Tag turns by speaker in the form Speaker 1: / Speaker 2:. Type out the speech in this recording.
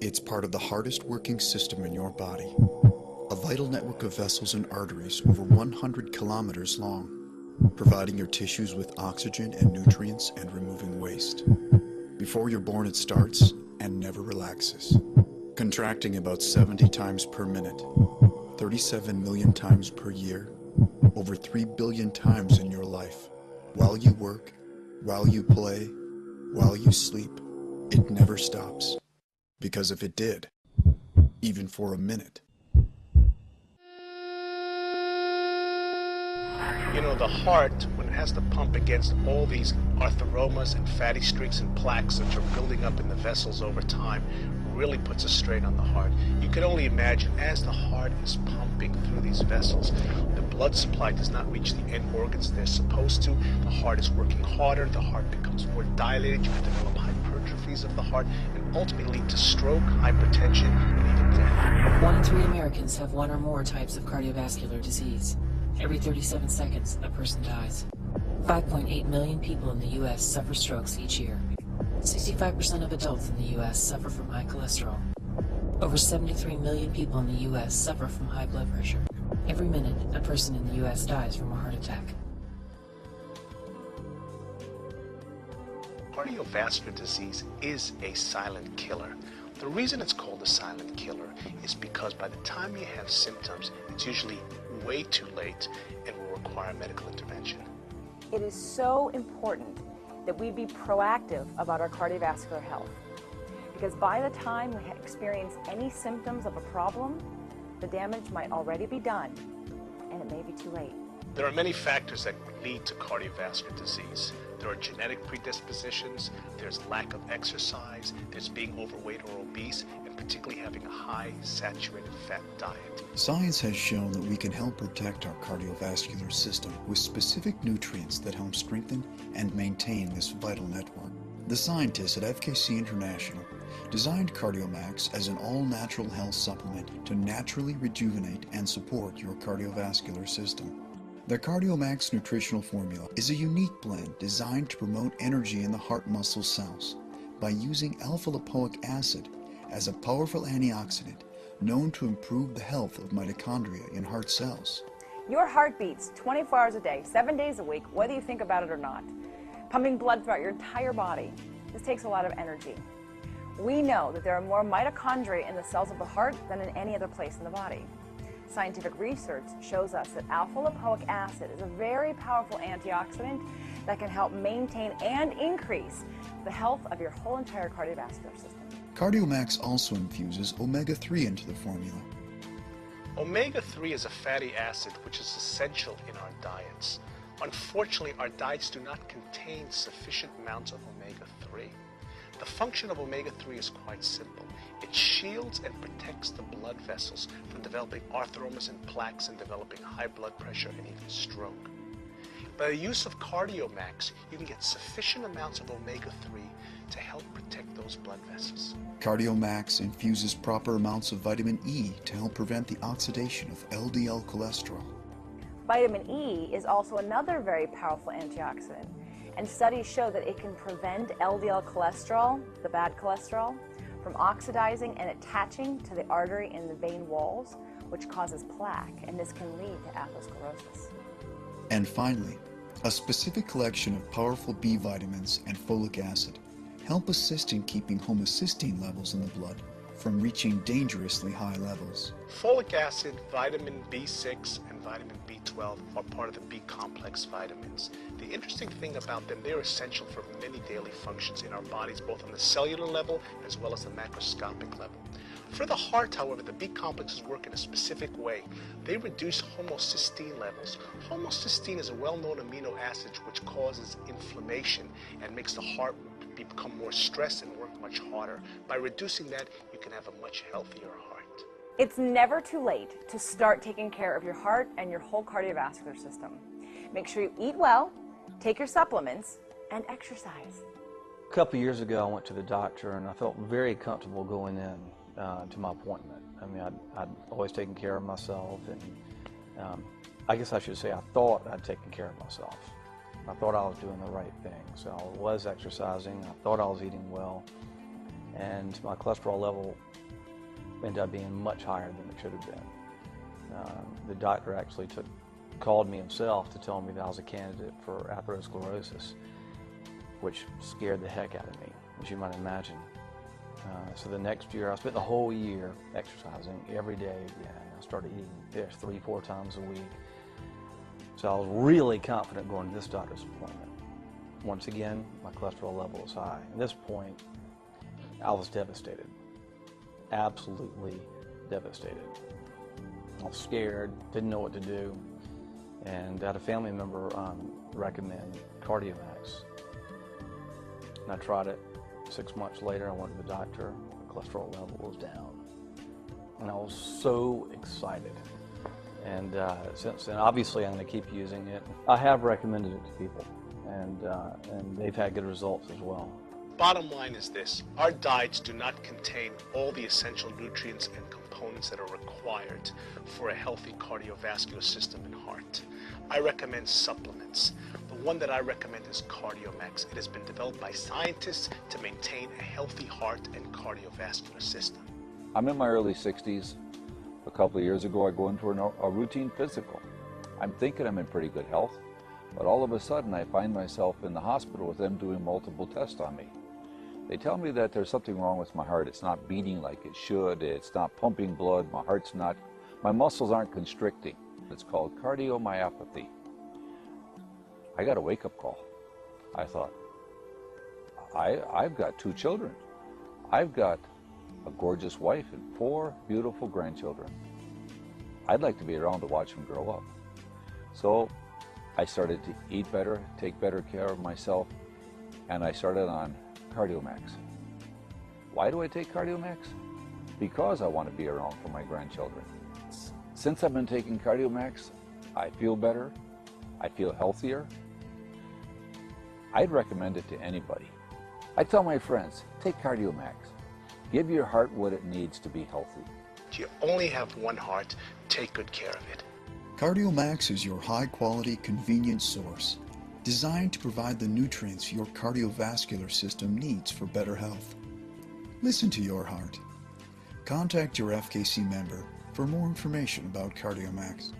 Speaker 1: It's part of the hardest working system in your body. A vital network of vessels and arteries over 100 kilometers long, providing your tissues with oxygen and nutrients and removing waste. Before you're born, it starts and never relaxes, contracting about 70 times per minute, 37 million times per year, over 3 billion times in your life. While you work, while you play, while you sleep, it never stops. Because if it did, even for a minute.
Speaker 2: You know, the heart, when it has to pump against all these arthromas and fatty streaks and plaques that are building up in the vessels over time, really puts a strain on the heart. You can only imagine, as the heart is pumping through these vessels, the blood supply does not reach the end organs they're supposed to. The heart is working harder, the heart becomes more dilated, you can develop hypertrophies of the heart, and ultimately lead to stroke, hypertension, and even death.
Speaker 3: 1 in 3 Americans have one or more types of cardiovascular disease. Every 37 seconds, a person dies. 5.8 million people in the U.S. suffer strokes each year. 65% of adults in the U.S. suffer from high cholesterol. Over 73 million people in the U.S. suffer from high blood pressure. Every minute, a person in the U.S. dies from a heart attack.
Speaker 2: Cardiovascular disease is a silent killer. The reason it's called a silent killer is because by the time you have symptoms, it's usually way too late and will require medical intervention.
Speaker 4: It is so important that we be proactive about our cardiovascular health, because by the time we experience any symptoms of a problem, the damage might already be done and it may be too late.
Speaker 2: There are many factors that lead to cardiovascular disease. There are genetic predispositions, there's lack of exercise, there's being overweight or obese, and particularly having a high saturated fat diet.
Speaker 1: Science has shown that we can help protect our cardiovascular system with specific nutrients that help strengthen and maintain this vital network. The scientists at FKC International designed Cardiomax as an all-natural health supplement to naturally rejuvenate and support your cardiovascular system. The Cardiomax nutritional formula is a unique blend designed to promote energy in the heart muscle cells by using alpha-lipoic acid as a powerful antioxidant known to improve the health of mitochondria in heart cells.
Speaker 4: Your heart beats 24 hours a day, 7 days a week, whether you think about it or not, pumping blood throughout your entire body. This takes a lot of energy. We know that there are more mitochondria in the cells of the heart than in any other place in the body. Scientific research shows us that alpha-lipoic acid is a very powerful antioxidant that can help maintain and increase the health of your whole entire cardiovascular system.
Speaker 1: Cardiomax also infuses omega-3 into the formula.
Speaker 2: Omega-3 is a fatty acid which is essential in our diets. Unfortunately, our diets do not contain sufficient amounts of omega-3. The function of omega-3 is quite simple. It shields and protects the blood vessels from developing arthromas and plaques and developing high blood pressure and even stroke. By the use of Cardiomax, you can get sufficient amounts of omega-3 to help protect those blood vessels.
Speaker 1: Cardiomax infuses proper amounts of vitamin E to help prevent the oxidation of LDL cholesterol.
Speaker 4: Vitamin E is also another very powerful antioxidant, and studies show that it can prevent LDL cholesterol, the bad cholesterol, from oxidizing and attaching to the artery in the vein walls, which causes plaque, and this can lead to atherosclerosis.
Speaker 1: And finally, a specific collection of powerful B vitamins and folic acid help assist in keeping homocysteine levels in the blood from reaching dangerously high levels.
Speaker 2: Folic acid, vitamin B6, and vitamin B12 are part of the B complex vitamins. The interesting thing about them, they're essential for many daily functions in our bodies, both on the cellular level as well as the macroscopic level. For the heart, however, the B complexes work in a specific way. They reduce homocysteine levels. Homocysteine is a well-known amino acid which causes inflammation and makes the heart become more stressed and work much harder. By reducing that, you can have a much healthier heart.
Speaker 4: It's never too late to start taking care of your heart and your whole cardiovascular system. Make sure you eat well, take your supplements, and exercise.
Speaker 5: A couple of years ago, I went to the doctor and I felt very comfortable going in to my appointment. I mean, I'd always taken care of myself, and I guess I should say I thought I'd taken care of myself. I thought I was doing the right thing, so I was exercising, I thought I was eating well, and my cholesterol level ended up being much higher than it should have been. The doctor actually called me himself to tell me that I was a candidate for atherosclerosis, which scared the heck out of me, as you might imagine. So the next year, I spent the whole year exercising every day again. I started eating fish 3-4 times a week. So I was really confident going to this doctor's appointment. Once again, my cholesterol level was high. At this point, I was devastated, absolutely devastated. I was scared, didn't know what to do, and I had a family member recommend Cardiomax. And I tried it. 6 months later, I went to the doctor. My cholesterol level was down, and I was so excited. And since then, obviously, I'm going to keep using it. I have recommended it to people, and they've had good results as well.
Speaker 2: Bottom line is this: our diets do not contain all the essential nutrients and components that are required for a healthy cardiovascular system and heart. I recommend supplements. The one that I recommend is Cardiomax. It has been developed by scientists to maintain a healthy heart and cardiovascular system.
Speaker 6: I'm in my early 60s. A couple of years ago, I go into a routine physical. I'm thinking I'm in pretty good health, but all of a sudden I find myself in the hospital with them doing multiple tests on me. They tell me that there's something wrong with my heart. It's not beating like it should. It's not pumping blood. My muscles aren't constricting. It's called cardiomyopathy. I got a wake-up call. I thought, I've got 2 children. I've got a gorgeous wife and 4 beautiful grandchildren. I'd like to be around to watch them grow up. So I started to eat better, take better care of myself, and I started on Cardiomax. Why do I take Cardiomax? Because I want to be around for my grandchildren. Since I've been taking Cardiomax, I feel better, I feel healthier. I'd recommend it to anybody. I tell my friends, take Cardiomax. Give your heart what it needs to be healthy.
Speaker 2: You only have one heart. Take good care of it.
Speaker 1: Cardiomax is your high-quality, convenient source, designed to provide the nutrients your cardiovascular system needs for better health. Listen to your heart. Contact your FKC member for more information about Cardiomax.